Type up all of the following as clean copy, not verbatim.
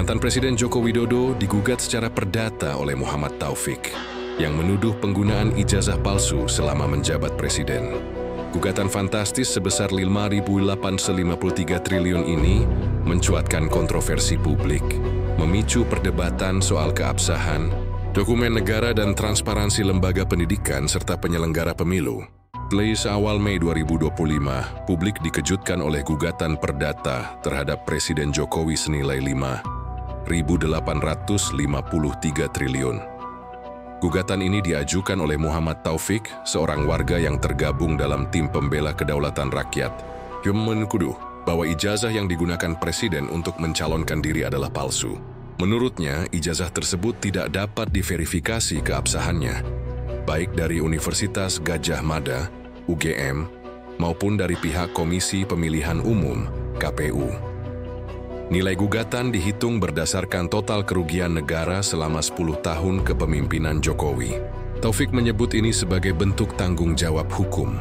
Mantan Presiden Joko Widodo digugat secara perdata oleh Muhammad Taufik yang menuduh penggunaan ijazah palsu selama menjabat presiden. Gugatan fantastis sebesar 5.853 triliun ini mencuatkan kontroversi publik, memicu perdebatan soal keabsahan, dokumen negara dan transparansi lembaga pendidikan serta penyelenggara pemilu. Selasa awal Mei 2025, publik dikejutkan oleh gugatan perdata terhadap Presiden Jokowi senilai 5.853 triliun. Gugatan ini diajukan oleh Muhammad Taufik, seorang warga yang tergabung dalam tim pembela kedaulatan rakyat, yang menuduh bahwa ijazah yang digunakan Presiden untuk mencalonkan diri adalah palsu. Menurutnya, ijazah tersebut tidak dapat diverifikasi keabsahannya, baik dari Universitas Gadjah Mada, UGM, maupun dari pihak Komisi Pemilihan Umum, KPU. Nilai gugatan dihitung berdasarkan total kerugian negara selama 10 tahun kepemimpinan Jokowi. Taufik menyebut ini sebagai bentuk tanggung jawab hukum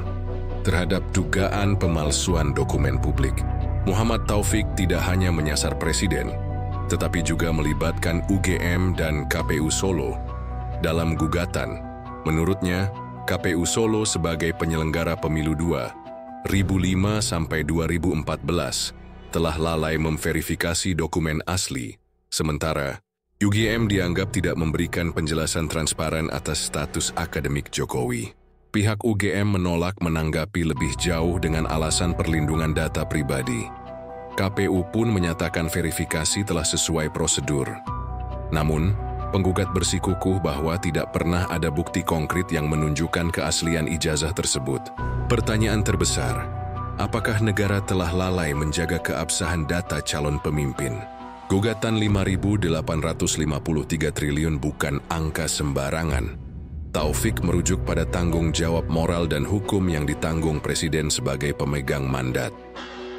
terhadap dugaan pemalsuan dokumen publik. Muhammad Taufik tidak hanya menyasar Presiden, tetapi juga melibatkan UGM dan KPU Solo. Dalam gugatan, menurutnya, KPU Solo sebagai penyelenggara pemilu 2005 sampai 2014 telah lalai memverifikasi dokumen asli, sementara UGM dianggap tidak memberikan penjelasan transparan atas status akademik Jokowi. Pihak UGM menolak menanggapi lebih jauh dengan alasan perlindungan data pribadi. KPU pun menyatakan verifikasi telah sesuai prosedur. Namun, penggugat bersikukuh bahwa tidak pernah ada bukti konkret yang menunjukkan keaslian ijazah tersebut. Pertanyaan terbesar, apakah negara telah lalai menjaga keabsahan data calon pemimpin? Gugatan 5.853 triliun bukan angka sembarangan. Taufik merujuk pada tanggung jawab moral dan hukum yang ditanggung Presiden sebagai pemegang mandat.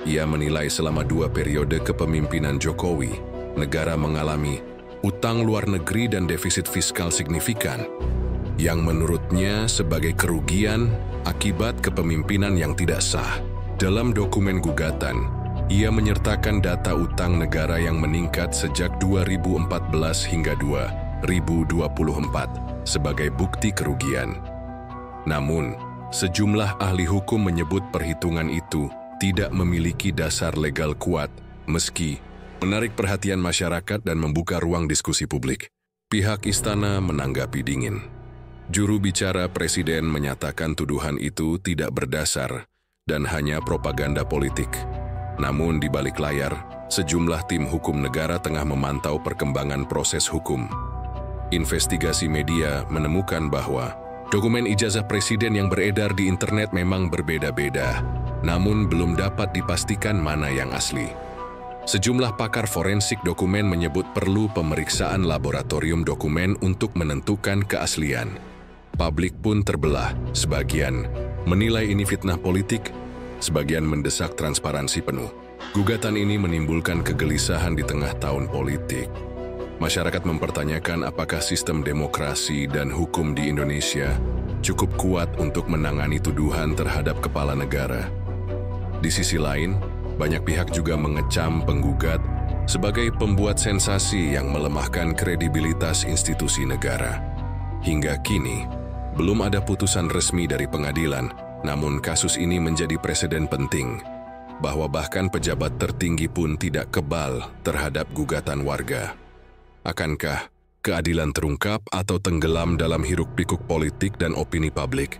Ia menilai selama 2 periode kepemimpinan Jokowi, negara mengalami utang luar negeri dan defisit fiskal signifikan, yang menurutnya sebagai kerugian akibat kepemimpinan yang tidak sah. Dalam dokumen gugatan, ia menyertakan data utang negara yang meningkat sejak 2014 hingga 2024 sebagai bukti kerugian. Namun, sejumlah ahli hukum menyebut perhitungan itu tidak memiliki dasar legal kuat, meski menarik perhatian masyarakat dan membuka ruang diskusi publik. Pihak istana menanggapi dingin. Juru bicara Presiden menyatakan tuduhan itu tidak berdasar dan hanya propaganda politik. Namun di balik layar, sejumlah tim hukum negara tengah memantau perkembangan proses hukum. Investigasi media menemukan bahwa dokumen ijazah Presiden yang beredar di internet memang berbeda-beda, namun belum dapat dipastikan mana yang asli. Sejumlah pakar forensik dokumen menyebut perlu pemeriksaan laboratorium dokumen untuk menentukan keaslian. Publik pun terbelah, sebagian menilai ini fitnah politik, sebagian mendesak transparansi penuh. Gugatan ini menimbulkan kegelisahan di tengah tahun politik. Masyarakat mempertanyakan apakah sistem demokrasi dan hukum di Indonesia cukup kuat untuk menangani tuduhan terhadap kepala negara. Di sisi lain, banyak pihak juga mengecam penggugat sebagai pembuat sensasi yang melemahkan kredibilitas institusi negara. Hingga kini, belum ada putusan resmi dari pengadilan, namun kasus ini menjadi preseden penting, bahwa bahkan pejabat tertinggi pun tidak kebal terhadap gugatan warga. Akankah keadilan terungkap atau tenggelam dalam hiruk-pikuk politik dan opini publik?